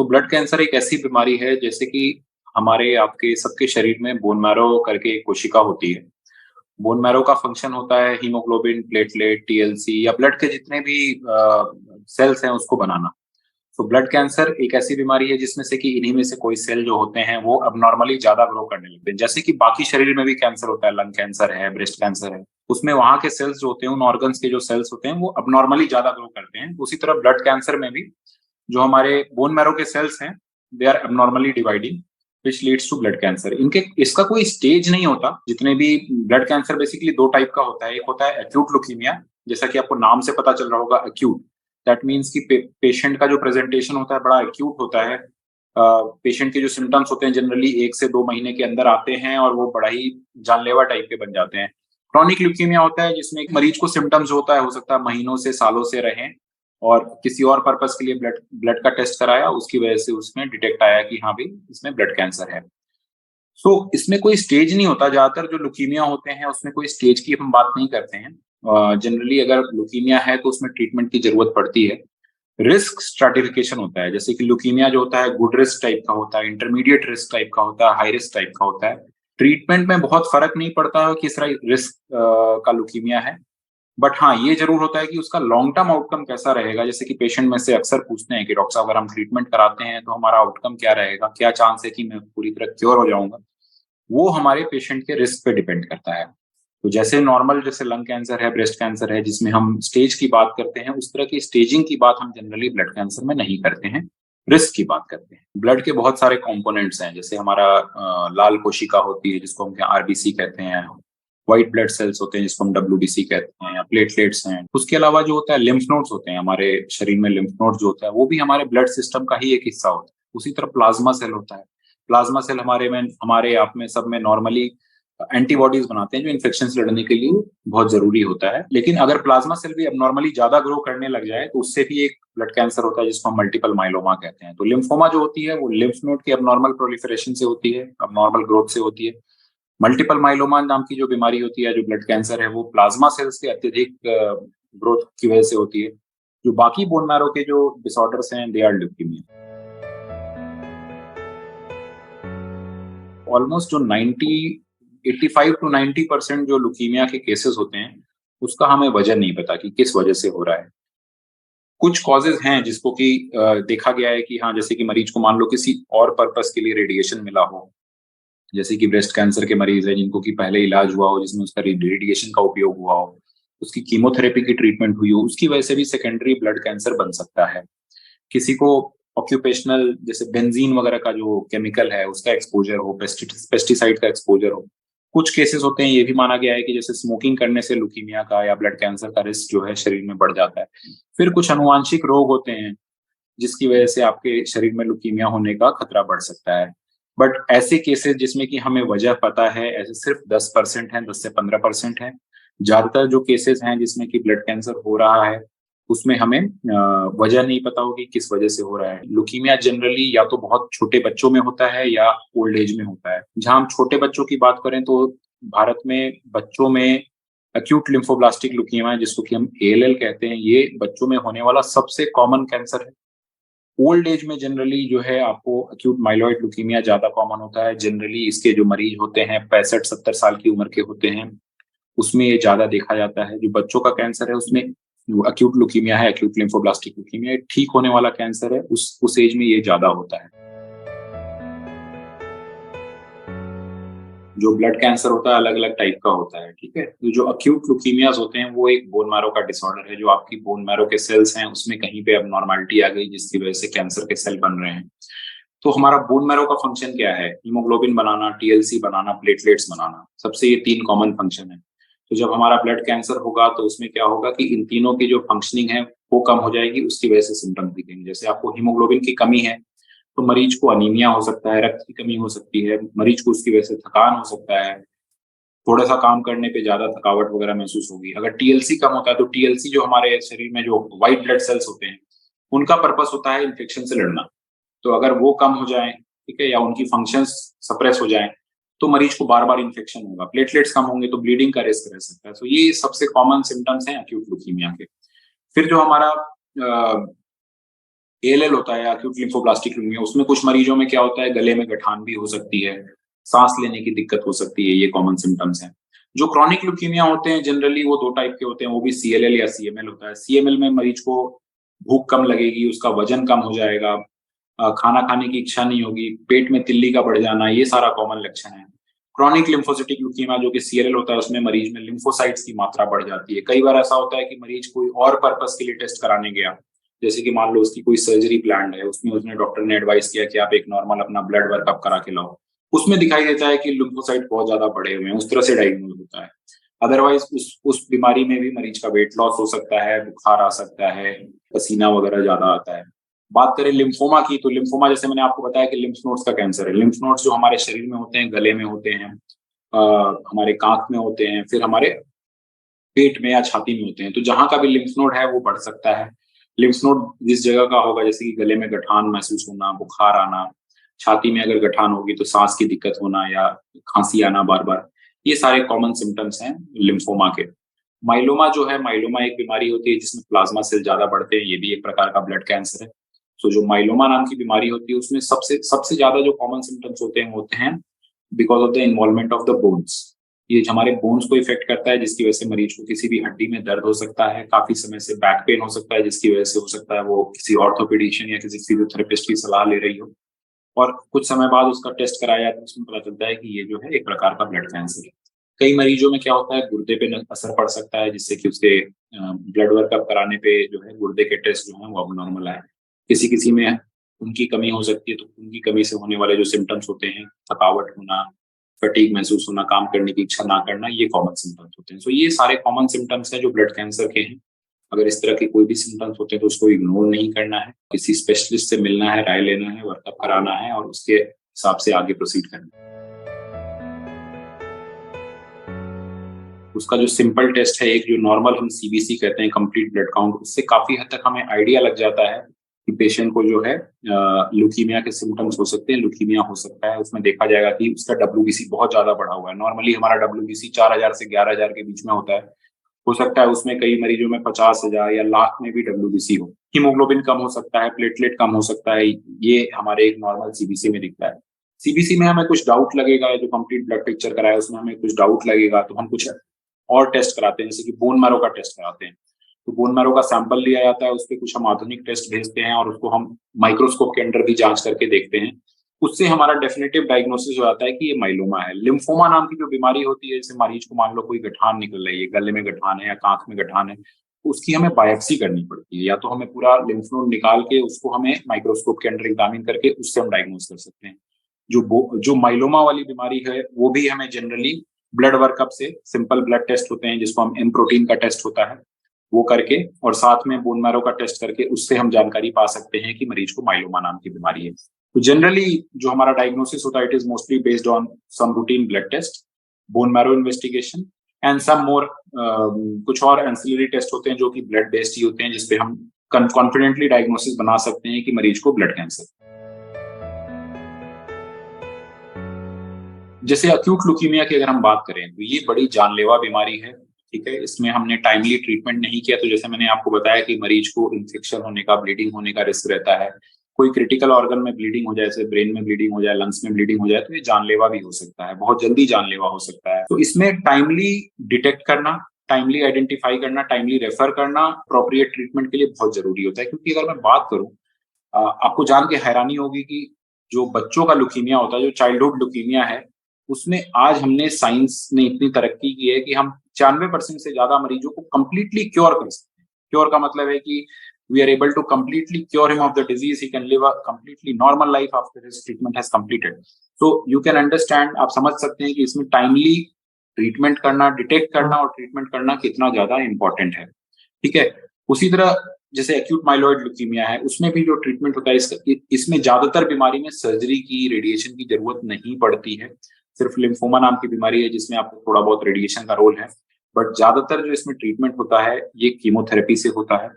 तो blood cancer एक ऐसी बीमारी है जैसे कि हमारे आपके सबके शरीर में बोन मैरो करके एक कोशिका होती है। बोन मैरो का फंक्शन होता है हीमोग्लोबिन, प्लेटलेट, टीएलसी या ब्लड के जितने भी सेल्स हैं उसको बनाना। तो ब्लड कैंसर एक ऐसी बीमारी है जिसमें से कि इन्हीं में से कोई सेल जो होते हैं वो अबनॉर्मली ज्यादा ग्रो करने लगते हैं। जैसे कि बाकी शरीर में भी कैंसर होता है, लंग कैंसर है, ब्रेस्ट कैंसर है, उसमें वहां के सेल्स जो होते हैं, उन ऑर्गन्स के जो सेल्स होते हैं वो अबनॉर्मली ज्यादा ग्रो करते हैं। उसी तरह ब्लड कैंसर में भी जो हमारे बोन मैरो के सेल्स हैं, they are abnormally dividing which leads to blood cancer. इनके इसका कोई स्टेज नहीं होता। जितने भी ब्लड कैंसर बेसिकली दो टाइप का होता है। एक होता है एक्यूट लुकीमिया, जैसा कि आपको नाम से पता चल रहा होगा एक्यूट। दैट मीन्स कि पेशेंट का जो प्रेजेंटेशन होता है बड़ा एक्यूट होता है। पेशेंट के जो सिम्टम्स होते हैं जनरली 1 से 2 महीने के अंदर आते हैं और वो बड़ा ही जानलेवा टाइप के बन जाते हैं। क्रॉनिक ल्यूकीमिया होता है जिसमें एक मरीज को सिम्टम्स होता है, हो सकता है महीनों से सालों से रहें, और किसी और पर्पस के लिए ब्लड ब्लड का टेस्ट कराया, उसकी वजह से उसमें डिटेक्ट आया कि हाँ भाई इसमें ब्लड कैंसर है। सो इसमें कोई स्टेज नहीं होता। ज्यादातर जो लुकीमिया होते हैं उसमें कोई स्टेज की हम बात नहीं करते हैं। जनरली अगर लुकीमिया है तो उसमें ट्रीटमेंट की जरूरत पड़ती है। रिस्क स्ट्रैटिफिकेशन होता है, जैसे कि लुकीमिया जो होता है गुड रिस्क टाइप का होता है, इंटरमीडिएट रिस्क टाइप का होता है, हाई रिस्क टाइप का होता है। ट्रीटमेंट में बहुत फर्क नहीं पड़ता है किस रिस्क का लुकीमिया है। बट हाँ, ये जरूर होता है कि उसका लॉन्ग टर्म आउटकम कैसा रहेगा। जैसे कि पेशेंट में से अक्सर पूछते हैं कि डॉक्टर साहब अगर हम ट्रीटमेंट कराते हैं तो हमारा आउटकम क्या रहेगा, क्या चांस है कि मैं पूरी तरह क्योर हो जाऊंगा। वो हमारे पेशेंट के रिस्क पे डिपेंड करता है। तो जैसे नॉर्मल जैसे लंग कैंसर है, ब्रेस्ट कैंसर है, जिसमें हम स्टेज की बात करते हैं, उस तरह की स्टेजिंग की बात हम जनरली ब्लड कैंसर में नहीं करते हैं। रिस्क की बात करते हैं। ब्लड के बहुत सारे कंपोनेंट्स हैं, जैसे हमारा लाल कोशिका होती है जिसको हम आरबीसी कहते हैं, व्हाइट ब्लड सेल्स होते हैं जिसको हम डब्ल्यूबीसी कहते हैं, या प्लेटलेट्स हैं। उसके अलावा जो होता है लिम्फ नोड्स होते हैं हमारे शरीर में। लिम्फ नोड जो होता है वो भी हमारे ब्लड सिस्टम का ही एक हिस्सा होता है। उसी तरह प्लाज्मा सेल होता है। प्लाज्मा सेल हमारे आप में सब में नॉर्मली एंटीबॉडीज बनाते हैं जो इन्फेक्शन से लड़ने के लिए बहुत जरूरी होता है। लेकिन अगर प्लाज्मा सेल भी अबनॉर्मली ज्यादा ग्रो करने लग जाए तो उससे भी एक ब्लड कैंसर होता है जिसको हम मल्टीपल माइलोमा कहते हैं। तो लिम्फोमा जो होती है वो लिम्फ नोड की अबनॉर्मल प्रोलिफरेशन से होती है, अबनॉर्मल ग्रोथ से होती है। मल्टीपल माइलोमा नाम की जो बीमारी होती है, जो ब्लड कैंसर है, वो प्लाज्मा सेल्स के अत्यधिक ग्रोथ की वजह से होती है। जो बाकी बोन मैरो के जो डिसऑर्डर्स हैं, दे आर ल्यूकीमिया। ऑलमोस्ट जो 85 टू 90% जो लुकीमिया के केसेस होते हैं, उसका हमें वजह नहीं पता कि किस वजह से हो रहा है। कुछ कॉजेज हैं जिसको कि देखा गया है कि हाँ, जैसे कि मरीज को मान लो किसी और पर्पस के लिए रेडिएशन मिला हो। जैसे कि ब्रेस्ट कैंसर के मरीज हैं जिनको कि पहले इलाज हुआ हो जिसमें उसका रेडिएशन का उपयोग हुआ हो, उसकी कीमोथेरेपी की ट्रीटमेंट हुई हो, उसकी वजह से भी सेकेंडरी ब्लड कैंसर बन सकता है। किसी को ऑक्यूपेशनल जैसे बेंजीन वगैरह का जो केमिकल है उसका एक्सपोजर हो, पेस्टिसाइड का एक्सपोजर हो। कुछ केसेस होते हैं ये भी माना गया है कि जैसे स्मोकिंग करने से लुकीमिया का या ब्लड कैंसर का रिस्क जो है शरीर में बढ़ जाता है। फिर कुछ अनुवांशिक रोग होते हैं जिसकी वजह से आपके शरीर में लुकीमिया होने का खतरा बढ़ सकता है। बट ऐसे केसेस जिसमें कि हमें वजह पता है, ऐसे सिर्फ 10% है, 10 से 15% है। ज्यादातर जो केसेस हैं जिसमें कि ब्लड कैंसर हो रहा है उसमें हमें वजह नहीं पता होगी किस वजह से हो रहा है। लुकीमिया जनरली या तो बहुत छोटे बच्चों में होता है या ओल्ड एज में होता है। जहां हम छोटे बच्चों की बात करें तो भारत में बच्चों में एक्यूट लिम्फोब्लास्टिक लुकीमिया जिसको कि हम एएलएल कहते हैं, ये बच्चों में होने वाला सबसे कॉमन कैंसर है। ओल्ड एज में जनरली जो है आपको एक्यूट माइलॉइड लुकीमिया ज्यादा कॉमन होता है। जनरली इसके जो मरीज होते हैं 65-70 साल की उम्र के होते हैं, उसमें ये ज्यादा देखा जाता है। जो बच्चों का कैंसर है उसमें जो एक्यूट लुकीमिया है, एक्यूट लिम्फोब्लास्टिक लुकीमिया, ठीक होने वाला कैंसर है, उस एज में ये ज्यादा होता है। जो ब्लड कैंसर होता है अलग अलग टाइप का होता है, ठीक है। तो जो अक्यूट लुकीमियाज होते हैं वो एक बोन मैरो का डिसऑर्डर है। जो आपकी बोन मैरो के सेल्स हैं उसमें कहीं पे अब नॉर्मलिटी आ गई जिसकी वजह से कैंसर के सेल बन रहे हैं। तो हमारा बोन मैरो का फंक्शन क्या है? हीमोग्लोबिन बनाना, टीएलसी बनाना, प्लेटलेट्स बनाना, सबसे ये 3 कॉमन फंक्शन है। तो जब हमारा ब्लड कैंसर होगा तो उसमें क्या होगा कि इन तीनों की जो फंक्शनिंग है वो कम हो जाएगी, उसकी वजह से सिम्टम्स दिखेंगे। जैसे आपको हीमोग्लोबिन की कमी है तो मरीज को अनीमिया हो सकता है, रक्त की कमी हो सकती है, मरीज को उसकी वजह से थकान हो सकता है, थोड़ा सा काम करने पे ज्यादा थकावट वगैरह महसूस होगी। अगर टीएलसी कम होता है तो टीएलसी जो हमारे शरीर में जो व्हाइट ब्लड सेल्स होते हैं उनका पर्पस होता है इन्फेक्शन से लड़ना। तो अगर वो कम हो जाए, ठीक है, या उनकी फंक्शंस सप्रेस हो जाए तो मरीज को बार बार इन्फेक्शन होगा। प्लेटलेट्स कम होंगे तो ब्लीडिंग का रिस्क रह सकता है। तो ये सबसे कॉमन सिम्टम्स हैं एक्यूट लुकीमिया के। फिर जो हमारा एएलएल होता है, एक्यूट लिम्फोब्लास्टिक ल्यूकेमिया, उसमें कुछ मरीजों में क्या होता है, गले में गठान भी हो सकती है, सांस लेने की दिक्कत हो सकती है, ये कॉमन सिम्टम्स हैं। जो क्रॉनिक ल्यूकेमिया होते हैं जनरली वो 2 टाइप के होते हैं, वो भी सीएलएल या सीएमएल होता है। सीएमएल में मरीज को भूख कम लगेगी, उसका वजन कम हो जाएगा, खाना खाने की इच्छा नहीं होगी, पेट में तिल्ली का बढ़ जाना, ये सारा कॉमन लक्षण है। क्रॉनिक लिम्फोसिटिक ल्यूकेमिया जो कि सीएलएल होता है, उसमें मरीज में लिम्फोसाइट्स की मात्रा बढ़ जाती है। कई बार ऐसा होता है कि मरीज कोई और पर्पस के लिए टेस्ट कराने गया, जैसे कि मान लो उसकी कोई सर्जरी प्लान्ड है, उसमें उसने डॉक्टर ने एडवाइस किया कि आप एक नॉर्मल अपना ब्लड वर्कअप करा के लाओ। उसमें दिखाई देता है कि लिम्फोसाइट बहुत ज्यादा बढ़े हुए हैं, उस तरह से डायग्नोज होता है। अदरवाइज उस बीमारी में भी मरीज का वेट लॉस हो सकता है, बुखार आ सकता है, पसीना वगैरह ज्यादा आता है। बात करें लिम्फोमा की, तो लिम्फोमा जैसे मैंने आपको बताया कि लिम्फ नोड्स का कैंसर है। लिम्फ नोड्स जो हमारे शरीर में होते हैं, गले में होते हैं, हमारे कांख में होते हैं, फिर हमारे पेट में या छाती में होते हैं। तो जहां का भी लिम्फ नोड है वो बढ़ सकता है। लिम्फ नोड जिस जगह का होगा, जैसे कि गले में गठान महसूस होना, बुखार आना, छाती में अगर गठान होगी तो सांस की दिक्कत होना या खांसी आना बार बार, ये सारे कॉमन सिम्टम्स हैं लिम्फोमा के। माइलोमा जो है, माइलोमा एक बीमारी होती है जिसमें प्लाज्मा सेल ज्यादा बढ़ते हैं, ये भी एक प्रकार का ब्लड कैंसर है। तो जो माइलोमा नाम की बीमारी होती है उसमें सबसे सबसे ज्यादा जो कॉमन सिम्टम्स होते हैं वो होते हैं because of the involvement of the bones. ये जो हमारे बोन्स को इफेक्ट करता है, जिसकी वजह से मरीज को किसी भी हड्डी में दर्द हो सकता है, काफी समय से बैक पेन हो सकता है, जिसकी वजह से हो सकता है वो किसी ऑर्थोपेडिशियन या किसी फिजियोथेरेपिस्ट की सलाह ले रही हो, और कुछ समय बाद उसका टेस्ट कराया जाता है, उसमें पता चलता है कि ये जो है एक प्रकार का ब्लड कैंसर है। कई मरीजों में क्या होता है, गुर्दे पे असर पड़ सकता है, जिससे कि उसके ब्लड वर्कअप कराने पे जो है गुर्दे के टेस्ट जो है वो अब नॉर्मल आए। किसी किसी में खून की कमी हो सकती है, तो खून की कमी से होने वाले जो सिम्टम्स होते हैं, थकावट होना, फटीग महसूस होना, काम करने की इच्छा ना करना, ये कॉमन सिम्टम्स होते हैं। सो ये सारे कॉमन सिम्टम्स हैं जो ब्लड कैंसर के हैं। अगर इस तरह के कोई भी सिम्टम्स होते हैं तो उसको इग्नोर नहीं करना है, किसी स्पेशलिस्ट से मिलना है, राय लेना है, वर्कअप कराना है और उसके हिसाब से आगे प्रोसीड करना है। उसका जो सिंपल टेस्ट है, एक जो नॉर्मल हम सीबीसी कहते हैं, कंप्लीट ब्लड काउंट, उससे काफी हद तक हमें आइडिया लग जाता है कि पेशेंट को जो है ल्यूकीमिया के सिम्टम्स हो सकते हैं, ल्यूकीमिया हो सकता है। उसमें देखा जाएगा कि उसका डब्ल्यूबीसी बहुत ज्यादा बढ़ा हुआ है। नॉर्मली हमारा डब्ल्यूबीसी 4,000 से 11,000 के बीच में होता है। हो सकता है उसमें कई मरीजों में 50,000 या लाख में भी डब्ल्यूबीसी हो। हीमोग्लोबिन कम हो सकता है, प्लेटलेट कम हो सकता है, ये हमारे एक नॉर्मल सीबीसी में दिखता है। सीबीसी में हमें कुछ डाउट लगेगा, जो कंप्लीट ब्लड पिक्चर कराया उसमें हमें कुछ डाउट लगेगा, तो हम कुछ और टेस्ट कराते हैं, जैसे कि बोन मैरो का टेस्ट कराते हैं। तो बोन मैरो का सैंपल लिया जाता है, उस पर कुछ हम आधुनिक टेस्ट भेजते हैं और उसको हम माइक्रोस्कोप के अंदर भी जांच करके देखते हैं। उससे हमारा डेफिनेटिव डायग्नोसिस हो जाता है कि ये माइलोमा है। लिम्फोमा नाम की जो बीमारी होती है, जैसे मरीज को मान लो कोई गठान निकल रही है, गले में गठान है या कांख में गठान है, तो उसकी हमें बायोप्सी करनी पड़ती है। या तो हमें पूरा लिम्फ नोड निकाल के उसको हमें माइक्रोस्कोप के अंदर एग्जामिन करके उससे हम डायग्नोस कर सकते हैं। जो माइलोमा वाली बीमारी है वो भी हमें जनरली ब्लड वर्कअप से, सिंपल ब्लड टेस्ट होते हैं जिसको हम एम प्रोटीन का टेस्ट होता है वो करके, और साथ में बोन मैरो का टेस्ट करके उससे हम जानकारी पा सकते हैं कि मरीज को माइलोमा नाम की बीमारी है। तो जनरली जो हमारा डायग्नोसिस होता है, it is mostly based on some routine blood test, bone marrow investigation and some more, कुछ और एंसिलरी टेस्ट होते हैं जो कि ब्लड बेस्ड ही होते हैं, जिसपे हम कॉन्फिडेंटली डायग्नोसिस बना सकते हैं कि मरीज को ब्लड कैंसर। जैसे अक्यूट लुकीमिया की अगर हम बात करें तो ये बड़ी जानलेवा बीमारी है। ठीक है, इसमें हमने टाइमली ट्रीटमेंट नहीं किया तो जैसे मैंने आपको बताया कि मरीज को इन्फेक्शन होने का, ब्लीडिंग होने का रिस्क रहता है। कोई क्रिटिकल ऑर्गन में ब्लीडिंग हो जाए, जैसे ब्रेन में ब्लीडिंग हो जाए, लंग्स में ब्लीडिंग हो जाए, तो ये जानलेवा भी हो सकता है, बहुत जल्दी जानलेवा हो सकता है। तो इसमें टाइमली डिटेक्ट करना, टाइमली आइडेंटिफाई करना, टाइमली रेफर करना अप्रोप्रिएट ट्रीटमेंट के लिए बहुत जरूरी होता है। क्योंकि अगर मैं बात करूं, आपको जान के हैरानी होगी कि जो बच्चों का लुकीमिया होता है, जो चाइल्डहुड लुकीमिया है, उसमें आज हमने साइंस ने इतनी तरक्की की है कि हम 95% से ज्यादा मरीजों को कंप्लीटली क्योर कर सकते हैं। क्योर का मतलब है कि we are able to completely cure him of the disease, he can live a completely normal life after his treatment has completed. तो यू कैन अंडरस्टैंड, आप समझ सकते हैं कि इसमें टाइमली ट्रीटमेंट करना, डिटेक्ट करना और ट्रीटमेंट करना कितना ज्यादा इंपॉर्टेंट है। ठीक है, उसी तरह जैसे एक्यूट माइलॉइड ल्यूकीमिया है, उसमें भी जो ट्रीटमेंट होता है, इसमें ज्यादातर बीमारी में सर्जरी की, रेडिएशन की जरूरत नहीं पड़ती है। सिर्फ लिम्फोमा नाम की बीमारी है जिसमें आपको थोड़ा बहुत रेडिएशन का रोल है, बट ज्यादातर जो इसमें ट्रीटमेंट होता है ये कीमोथेरेपी से होता है।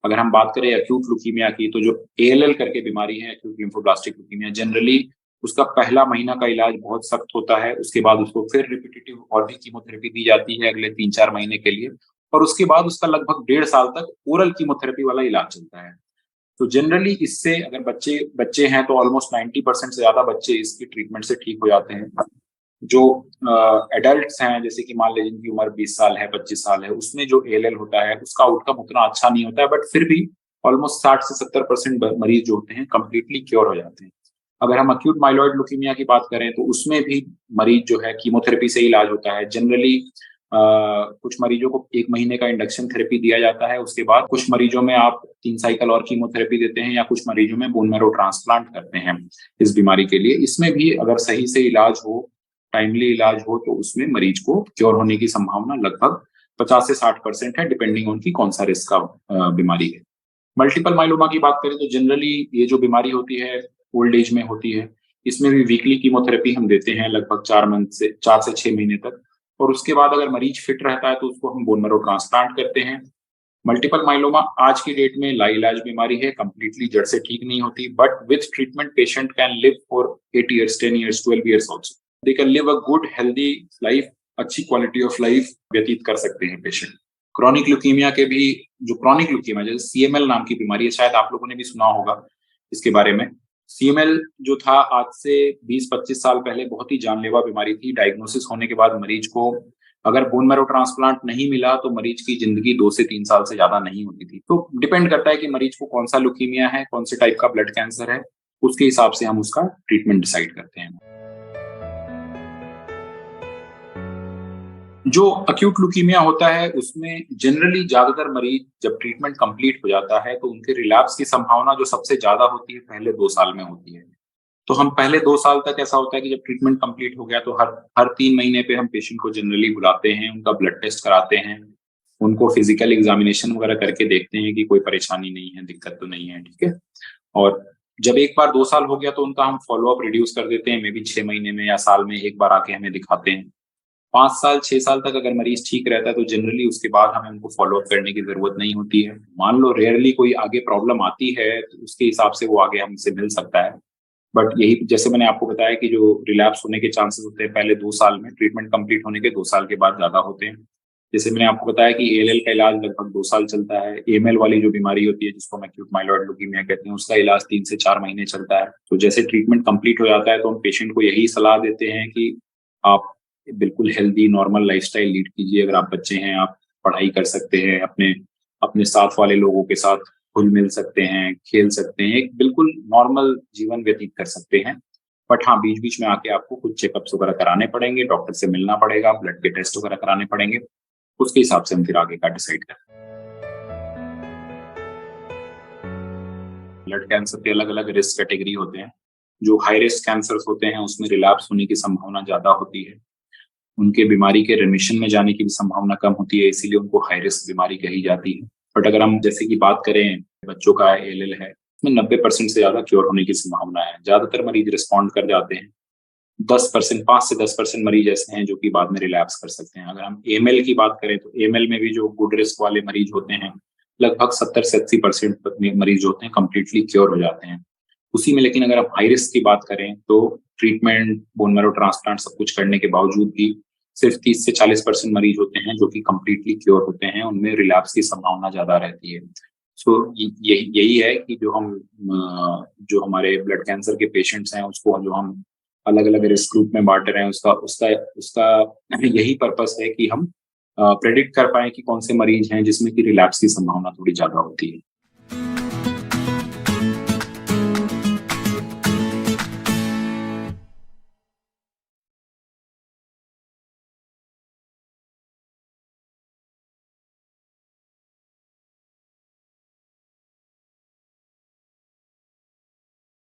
अगर हम बात करें एक्यूट लुकीमिया की, तो जो एएलएल करके बीमारी है, एक्यूट लिम्फोब्लास्टिक लुकीमिया, जनरली उसका पहला महीना का इलाज बहुत सख्त होता है। उसके बाद उसको फिर रिपीटेटिव और भी कीमोथेरेपी दी जाती है अगले 3-4 महीने के लिए, और उसके बाद उसका लगभग 1.5 साल तक ओरल कीमोथेरेपी वाला इलाज चलता है। तो जनरली इससे अगर बच्चे बच्चे हैं तो ऑलमोस्ट 90% से ज्यादा बच्चे इसकी ट्रीटमेंट से ठीक हो जाते हैं। जो एडल्ट्स हैं, जैसे कि मान लीजिए जिनकी उम्र 20 साल है, 25 साल है, उसमें जो एएलएल होता है उसका आउटकम उतना अच्छा नहीं होता है, बट फिर भी ऑलमोस्ट 60 से 70% मरीज जो होते हैं कंप्लीटली क्योर हो जाते हैं। अगर हम अक्यूट माइलॉइड ल्यूकीमिया की बात करें तो उसमें भी मरीज जो है कीमोथेरेपी से इलाज होता है। जनरली कुछ मरीजों को 1 महीने का इंडक्शन थेरेपी दिया जाता है, उसके बाद कुछ मरीजों में आप 3 साइकिल और कीमोथेरेपी देते हैं, या कुछ मरीजों में बोन मैरो ट्रांसप्लांट करते हैं इस बीमारी के लिए। इसमें भी अगर सही से इलाज हो, टाइमली इलाज हो, तो उसमें मरीज को क्योर होने की संभावना लगभग 50 से 60% है, डिपेंडिंग ऑन की कौन सा रिस्क का बीमारी है। मल्टीपल माइलोमा की बात करें तो जनरली ये जो बीमारी होती है ओल्ड एज में होती है। इसमें भी वीकली कीमोथेरेपी हम देते हैं लगभग 4 से 6 महीने तक, और उसके बाद अगर मरीज फिट रहता है तो उसको हम बोन मैरो ट्रांसप्लांट करते हैं। मल्टीपल माइलोमा आज की डेट में लाइलाज बीमारी है, कंप्लीटली जड़ से ठीक नहीं होती, but with treatment patient can live for 8 years, 10 years, 12 years also. They can live a good healthy life, अच्छी क्वालिटी ऑफ लाइफ व्यतीत कर सकते हैं पेशेंट। क्रॉनिक ल्यूकीमिया के भी, जो क्रॉनिक ल्यूकीमिया जैसे सीएमएल नाम की बीमारी है, शायद आप लोगों ने भी सुना होगा इसके बारे में। सीएमएल जो था आज से 20-25 साल पहले बहुत ही जानलेवा बीमारी थी। डायग्नोसिस होने के बाद मरीज को अगर बोन मैरो ट्रांसप्लांट नहीं मिला तो मरीज की जिंदगी 2 से 3 साल से ज्यादा नहीं होती थी। तो डिपेंड करता है कि मरीज को कौन सा ल्यूकीमिया है, कौन से टाइप का ब्लड कैंसर है, उसके हिसाब से हम उसका ट्रीटमेंट डिसाइड करते हैं। जो अक्यूट ल्यूकीमिया होता है उसमें जनरली ज्यादातर मरीज जब ट्रीटमेंट कंप्लीट हो जाता है तो उनके रिलैप्स की संभावना जो सबसे ज्यादा होती है पहले 2 साल में होती है। तो हम पहले 2 साल तक ऐसा होता है कि जब ट्रीटमेंट कंप्लीट हो गया तो हर 3 महीने पे हम पेशेंट को जनरली बुलाते हैं, उनका ब्लड टेस्ट कराते हैं, उनको फिजिकल एग्जामिनेशन वगैरह करके देखते हैं कि कोई परेशानी नहीं है, दिक्कत तो नहीं है, ठीक है। और जब एक बार 2 साल हो गया तो उनका हम फॉलो अप रिड्यूस कर देते हैं, मे बी 6 महीने में या साल में एक बार आके हमें दिखाते हैं। 5 साल 6 साल तक अगर मरीज ठीक रहता है तो जनरली उसके बाद हमें उनको फॉलो अप करने की जरूरत नहीं होती है। मान लो रेयरली कोई आगे प्रॉब्लम आती है तो उसके हिसाब से वो आगे हमसे मिल सकता है। बट यही जैसे मैंने आपको बताया कि जो रिलैप्स होने के चांसेस होते हैं पहले 2 साल में, ट्रीटमेंट कंप्लीट होने के 2 साल के बाद ज्यादा होते हैं। जैसे मैंने आपको बताया कि एएलएल का इलाज लगभग 2 साल चलता है। एएमएल वाली जो बीमारी होती है जिसको हम एक्यूट माइलॉइड ल्यूकीमिया कहते हैं, उसका इलाज 3 से 4 महीने चलता है। तो जैसे ट्रीटमेंट कंप्लीट हो जाता है तो हम पेशेंट को यही सलाह देते हैं कि आप बिल्कुल हेल्दी नॉर्मल लाइफस्टाइल लीड कीजिए। अगर आप बच्चे हैं, आप पढ़ाई कर सकते हैं, अपने अपने साथ वाले लोगों के साथ घुल मिल सकते हैं, खेल सकते हैं, एक बिल्कुल नॉर्मल जीवन व्यतीत कर सकते हैं। बट हाँ, बीच बीच में आके आपको कुछ चेकअप्स वगैरह कराने पड़ेंगे, डॉक्टर से मिलना पड़ेगा, ब्लड के टेस्ट वगैरह कराने पड़ेंगे, उसके हिसाब से हम फिर आगे का डिसाइड करें। ब्लड कैंसर के अलग अलग रिस्क कैटेगरी होते हैं। जो हाई रिस्क कैंसर होते हैं उसमें रिलैप्स होने की संभावना ज्यादा होती है, उनके बीमारी के रेमिशन में जाने की भी संभावना कम होती है, इसीलिए उनको हाई रिस्क बीमारी कही जाती है। बट अगर हम जैसे कि बात करें बच्चों का एएलएल है, उसमें 90% से ज्यादा क्योर होने की संभावना है। ज्यादातर मरीज रिस्पॉन्ड कर जाते हैं। 10%, 5 से 10% मरीज ऐसे हैं जो कि बाद में रिलैप्स कर सकते हैं। अगर हम एएमएल की बात करें तो एएमएल में भी जो गुड रिस्क वाले मरीज होते हैं लगभग 70 से 80% मरीज होते हैं कंप्लीटली क्योर हो जाते हैं उसी में। लेकिन अगर हम हाई रिस्क की बात करें तो ट्रीटमेंट, बोन मैरो ट्रांसप्लांट सब कुछ करने के बावजूद भी सिर्फ 30 से 40% मरीज होते हैं जो कि कंप्लीटली क्योर होते हैं, उनमें रिलैप्स की संभावना ज्यादा रहती है। सो यही यही है कि जो हमारे ब्लड कैंसर के पेशेंट्स हैं उसको जो हम अलग अलग रिस्क ग्रुप में बांट रहे हैं, उसका उसका उसका यही पर्पस है कि हम प्रेडिक्ट कर पाए कि कौन से मरीज हैं जिसमें कि रिलैप्स की संभावना थोड़ी ज्यादा होती है।